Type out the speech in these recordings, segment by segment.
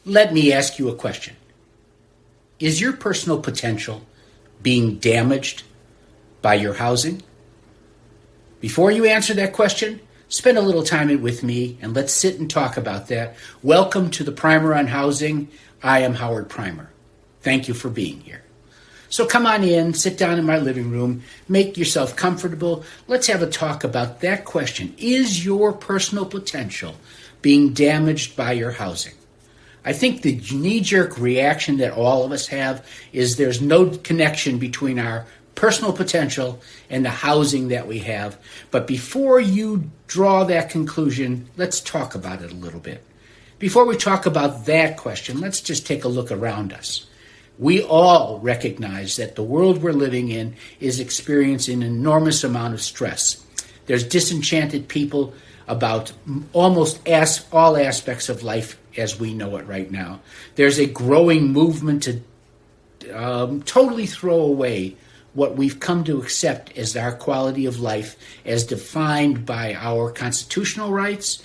Let me ask you a question. Is your personal potential being damaged by your housing? Before you answer that question, spend a little time with me and let's sit and talk about that. Welcome to the Primer on Housing. I am Howard Primer. Thank you for being here. So come on in, sit down in my living room, make yourself comfortable. Let's have a talk about that question. Is your personal potential being damaged by your housing? I think the knee-jerk reaction that all of us have is there's no connection between our personal potential and the housing that we have. But before you draw that conclusion, let's talk about it a little bit. Before we talk about that question, let's just take a look around us. We all recognize that the world we're living in is experiencing an enormous amount of stress. There's disenchanted people about almost all aspects of life as we know it right now. There's a growing movement to totally throw away what we've come to accept as our quality of life as defined by our constitutional rights,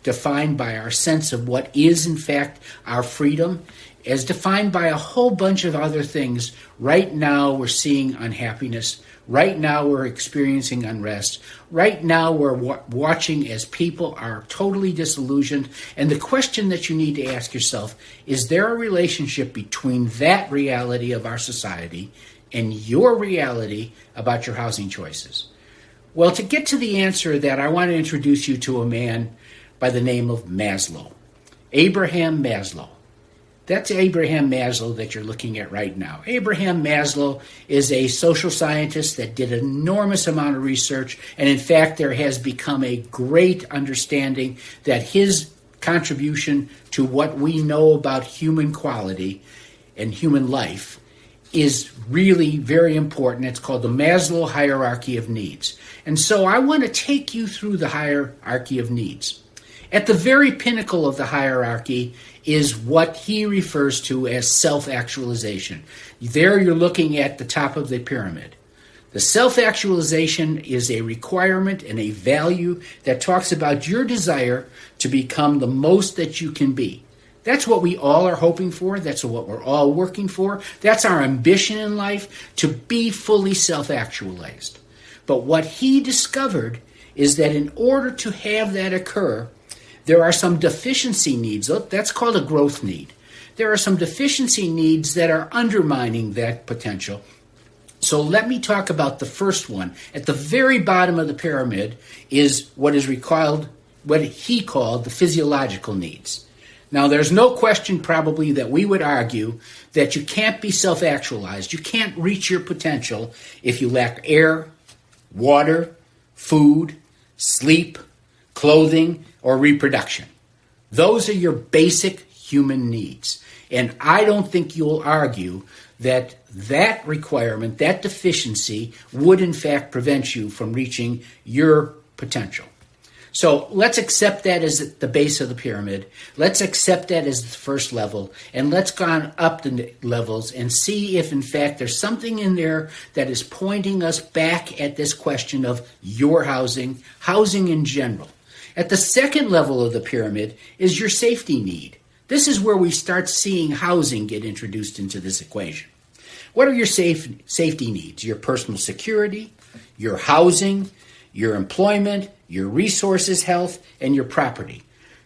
defined by our sense of what is in fact our freedom, as defined by a whole bunch of other things. Right now we're seeing unhappiness. Right now we're experiencing unrest. Right now we're watching as people are totally disillusioned. And the question that you need to ask yourself, is there a relationship between that reality of our society and your reality about your housing choices? Well, to get to the answer that, I want to introduce you to a man by the name of Maslow. Abraham Maslow. That's Abraham Maslow that you're looking at right now. Abraham Maslow is a social scientist that did an enormous amount of research, and in fact there has become a great understanding that his contribution to what we know about human quality and human life is really very important. It's called the Maslow hierarchy of needs. And so I want to take you through the hierarchy of needs. At the very pinnacle of the hierarchy is what he refers to as self-actualization. There you're looking at the top of the pyramid. The self-actualization is a requirement and a value that talks about your desire to become the most that you can be. That's what we all are hoping for. That's what we're all working for. That's our ambition in life, to be fully self-actualized. But what he discovered is that in order to have that occur, there are some deficiency needs. That's called a growth need. There are some deficiency needs that are undermining that potential. So let me talk about the first one. At the very bottom of the pyramid is what he called the physiological needs. Now, there's no question probably that we would argue that you can't be self-actualized. You can't reach your potential if you lack air, water, food, sleep, clothing, or reproduction. Those are your basic human needs. And I don't think you'll argue that that requirement, that deficiency, would in fact prevent you from reaching your potential. So let's accept that as the base of the pyramid. Let's accept that as the first level. And let's go on up the levels and see if in fact there's something in there that is pointing us back at this question of your housing in general. At the second level of the pyramid is your safety need. This is where we start seeing housing get introduced into this equation. What are your safety needs? Your personal security, your housing, your employment, your resources, health, and your property.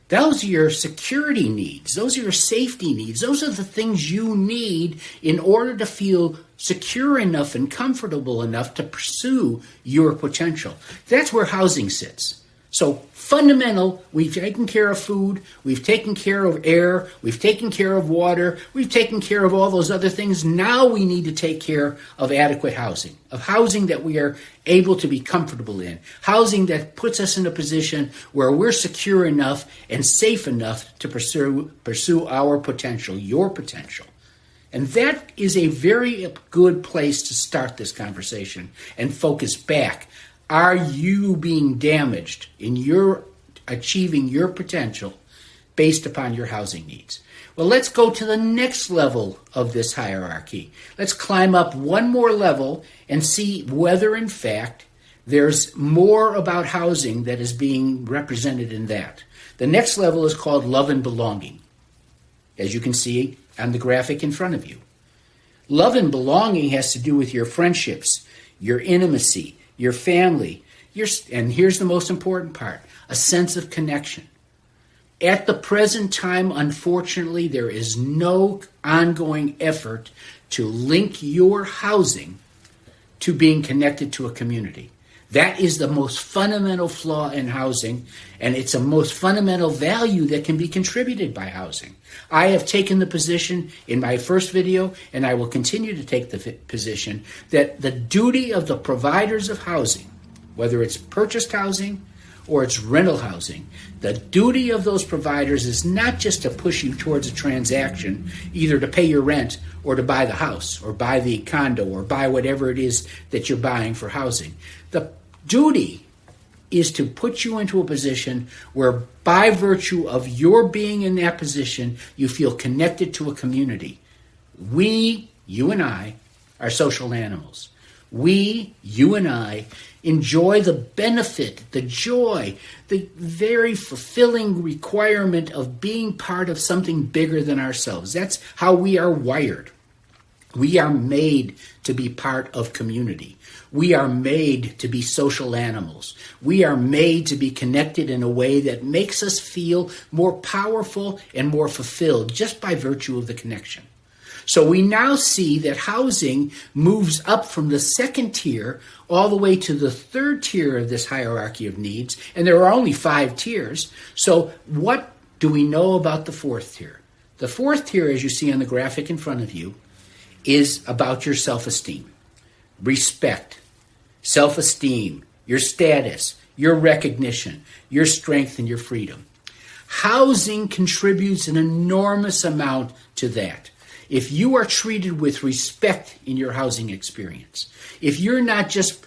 Those are your security needs. Those are your safety needs. Those are the things you need in order to feel secure enough and comfortable enough to pursue your potential. That's where housing sits. So fundamental, we've taken care of food, we've taken care of air, we've taken care of water, we've taken care of all those other things. Now we need to take care of adequate housing, of housing that we are able to be comfortable in, housing that puts us in a position where we're secure enough and safe enough to pursue our potential, your potential. And that is a very good place to start this conversation and focus back. Are you being damaged in your achieving your potential based upon your housing needs? Well, let's go to the next level of this hierarchy. Let's climb up one more level and see whether, in fact, there's more about housing that is being represented in that. The next level is called love and belonging. as you can see on the graphic in front of you. Love and belonging has to do with your friendships, your intimacy, your family, and here's the most important part, a sense of connection. At the present time, unfortunately, there is no ongoing effort to link your housing to being connected to a community. That is the most fundamental flaw in housing, and it's a most fundamental value that can be contributed by housing. I have taken the position in my first video, and I will continue to take the position, that the duty of the providers of housing, whether it's purchased housing or it's rental housing, the duty of those providers is not just to push you towards a transaction, either to pay your rent or to buy the house or buy the condo or buy whatever it is that you're buying for housing. The duty is to put you into a position where, by virtue of your being in that position, you feel connected to a community. We, you and I, are social animals. We, you and I, enjoy the benefit, the joy, the very fulfilling requirement of being part of something bigger than ourselves. That's how we are wired. We are made to be part of community. We are made to be social animals. We are made to be connected in a way that makes us feel more powerful and more fulfilled just by virtue of the connection. So we now see that housing moves up from the second tier all the way to the third tier of this hierarchy of needs, and there are only 5 tiers. So what do we know about the fourth tier? The fourth tier, as you see on the graphic in front of you, is about your self-esteem, respect, self-esteem, your status, your recognition, your strength, and your freedom. Housing contributes an enormous amount to that. If you are treated with respect in your housing experience, if you're not just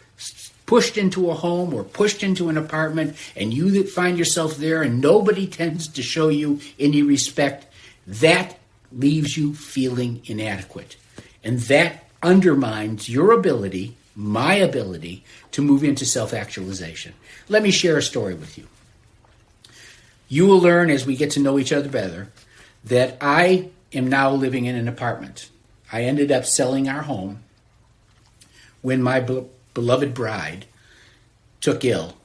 pushed into a home or pushed into an apartment and you find yourself there and nobody tends to show you any respect, that leaves you feeling inadequate. And that undermines your ability, my ability, to move into self-actualization. Let me share a story with you. You will learn as we get to know each other better that I am now living in an apartment. I ended up selling our home when my beloved bride took ill,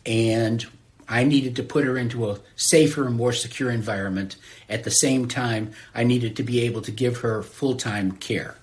and I needed to put her into a safer and more secure environment. At the same time, I needed to be able to give her full-time care.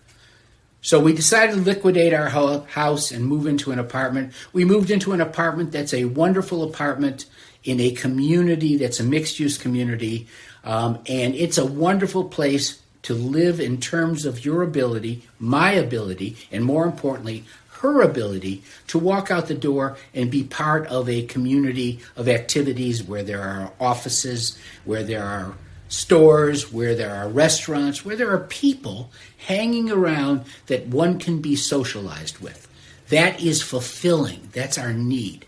So we decided to liquidate our house and move into an apartment. We moved into an apartment that's a wonderful apartment in a community that's a mixed-use community, and it's a wonderful place to live in terms of your ability, my ability, and more importantly, her ability to walk out the door and be part of a community of activities where there are offices, where there are stores, where there are restaurants, where there are people hanging around that one can be socialized with. That is fulfilling. That's our need.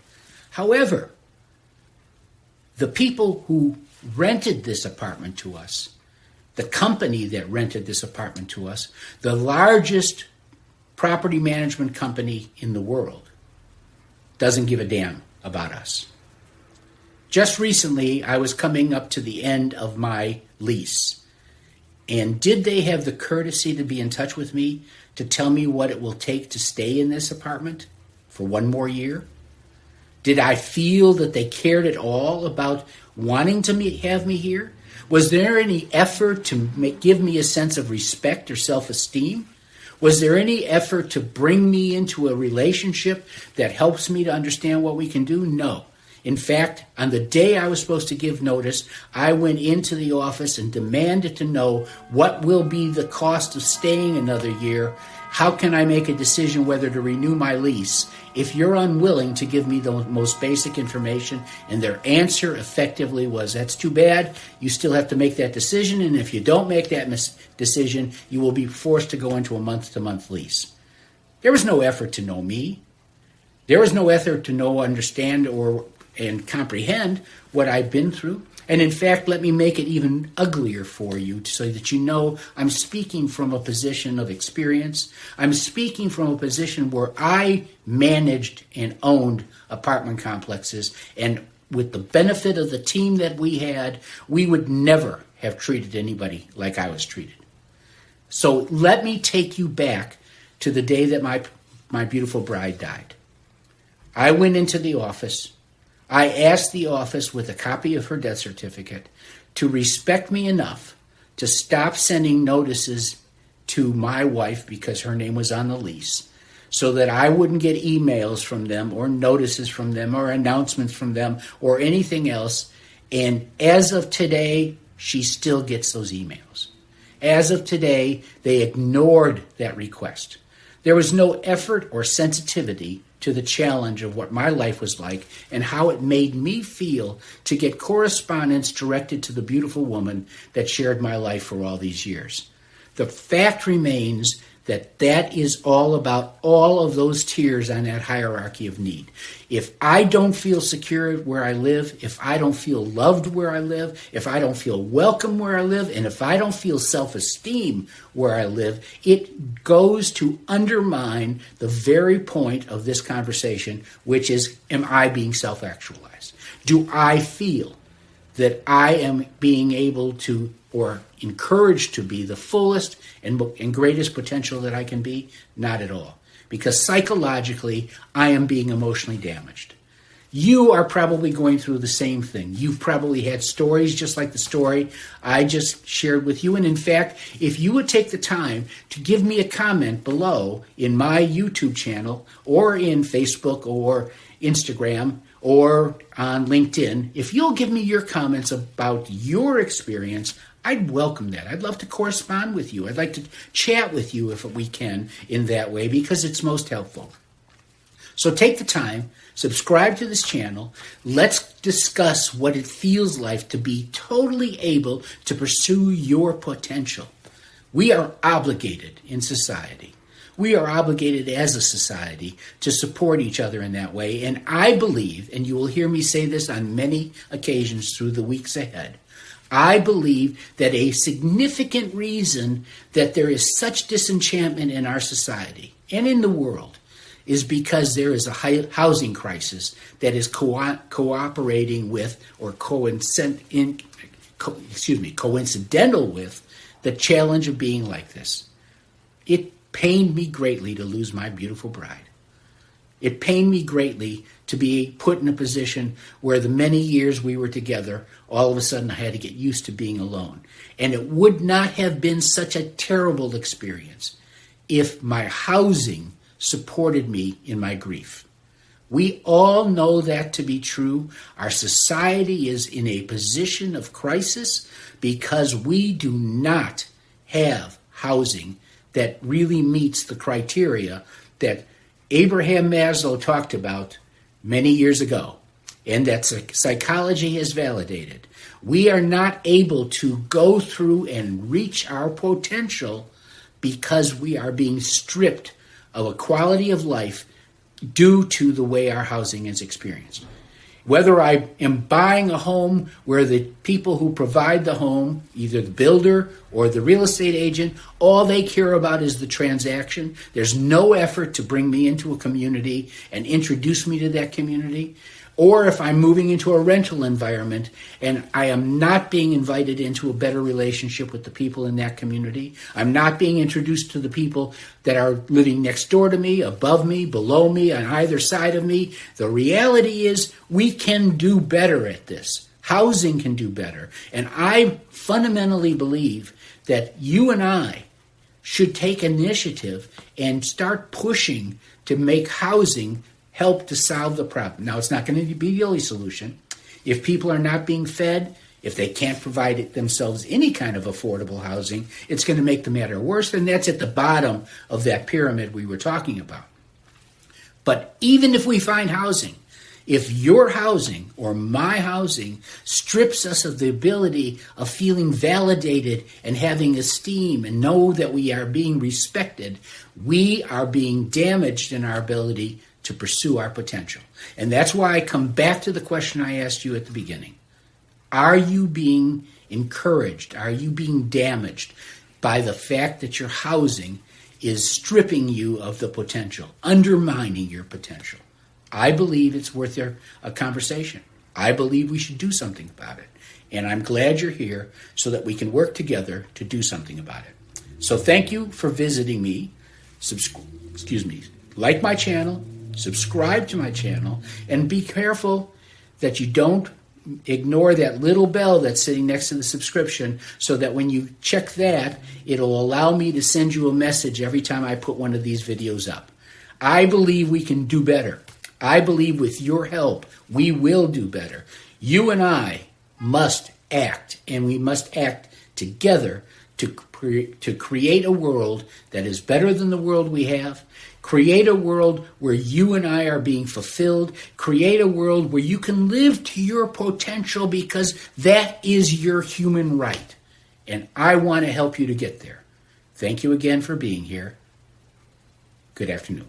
However, the people who rented this apartment to us, the company that rented this apartment to us, the largest property management company in the world, doesn't give a damn about us. Just recently, I was coming up to the end of my lease. And did they have the courtesy to be in touch with me to tell me what it will take to stay in this apartment for one more year? Did I feel that they cared at all about wanting to have me here? Was there any effort to give me a sense of respect or self-esteem? Was there any effort to bring me into a relationship that helps me to understand what we can do? No. In fact, on the day I was supposed to give notice, I went into the office and demanded to know what will be the cost of staying another year. How can I make a decision whether to renew my lease if you're unwilling to give me the most basic information? And their answer effectively was, that's too bad. You still have to make that decision. And if you don't make that decision, you will be forced to go into a month-to-month lease. There was no effort to know me. There was no effort to know, understand, and comprehend what I've been through. And in fact, let me make it even uglier for you so that you know I'm speaking from a position of experience. I'm speaking from a position where I managed and owned apartment complexes. And with the benefit of the team that we had, we would never have treated anybody like I was treated. So let me take you back to the day that my beautiful bride died. I went into the office. I asked the office with a copy of her death certificate to respect me enough to stop sending notices to my wife because her name was on the lease, so that I wouldn't get emails from them or notices from them or announcements from them or anything else. And as of today, she still gets those emails. As of today, they ignored that request. There was no effort or sensitivity to the challenge of what my life was like and how it made me feel to get correspondence directed to the beautiful woman that shared my life for all these years. The fact remains that is all about all of those tiers on that hierarchy of need. If I don't feel secure where I live, if I don't feel loved where I live, if I don't feel welcome where I live, and if I don't feel self-esteem where I live, it goes to undermine the very point of this conversation, which is, am I being self-actualized? Do I feel that I am being able to or encouraged to be the fullest and greatest potential that I can be? Not at all. Because psychologically, I am being emotionally damaged. You are probably going through the same thing. You've probably had stories just like the story I just shared with you. And in fact, if you would take the time to give me a comment below in my YouTube channel or in Facebook or Instagram or on LinkedIn, if you'll give me your comments about your experience, I'd welcome that. I'd love to correspond with you. I'd like to chat with you if we can in that way because it's most helpful. So take the time, subscribe to this channel. Let's discuss what it feels like to be totally able to pursue your potential. We are obligated in society. We are obligated as a society to support each other in that way. And I believe, and you will hear me say this on many occasions through the weeks ahead, I believe that a significant reason that there is such disenchantment in our society and in the world is because there is a housing crisis that is cooperating with or coincidental with the challenge of being like this. It pained me greatly to lose my beautiful bride. It pained me greatly to be put in a position where the many years we were together, all of a sudden I had to get used to being alone. And it would not have been such a terrible experience if my housing supported me in my grief. We all know that to be true. Our society is in a position of crisis because we do not have housing that really meets the criteria that Abraham Maslow talked about many years ago, and that psychology has validated. We are not able to go through and reach our potential because we are being stripped of a quality of life due to the way our housing is experienced. Whether I am buying a home where the people who provide the home, either the builder or the real estate agent, all they care about is the transaction. There's no effort to bring me into a community and introduce me to that community. Or if I'm moving into a rental environment and I am not being invited into a better relationship with the people in that community, I'm not being introduced to the people that are living next door to me, above me, below me, on either side of me. The reality is we can do better at this. Housing can do better. And I fundamentally believe that you and I should take initiative and start pushing to make housing help to solve the problem. Now, it's not going to be the only solution. If people are not being fed, if they can't provide themselves any kind of affordable housing, it's going to make the matter worse, and that's at the bottom of that pyramid we were talking about. But even if we find housing, if your housing or my housing strips us of the ability of feeling validated and having esteem and know that we are being respected, we are being damaged in our ability to pursue our potential. And that's why I come back to the question I asked you at the beginning. Are you being encouraged? Are you being damaged by the fact that your housing is stripping you of the potential, undermining your potential? I believe it's worth a conversation. I believe we should do something about it. And I'm glad you're here so that we can work together to do something about it. So thank you for visiting me. Like my channel, subscribe to my channel, and be careful that you don't ignore that little bell that's sitting next to the subscription, so that when you check that, it'll allow me to send you a message every time I put one of these videos up. I believe we can do better. I believe with your help, we will do better. You and I must act, and we must act together to create a world that is better than the world we have, create a world where you and I are being fulfilled, create a world where you can live to your potential, because that is your human right. And I want to help you to get there. Thank you again for being here. Good afternoon.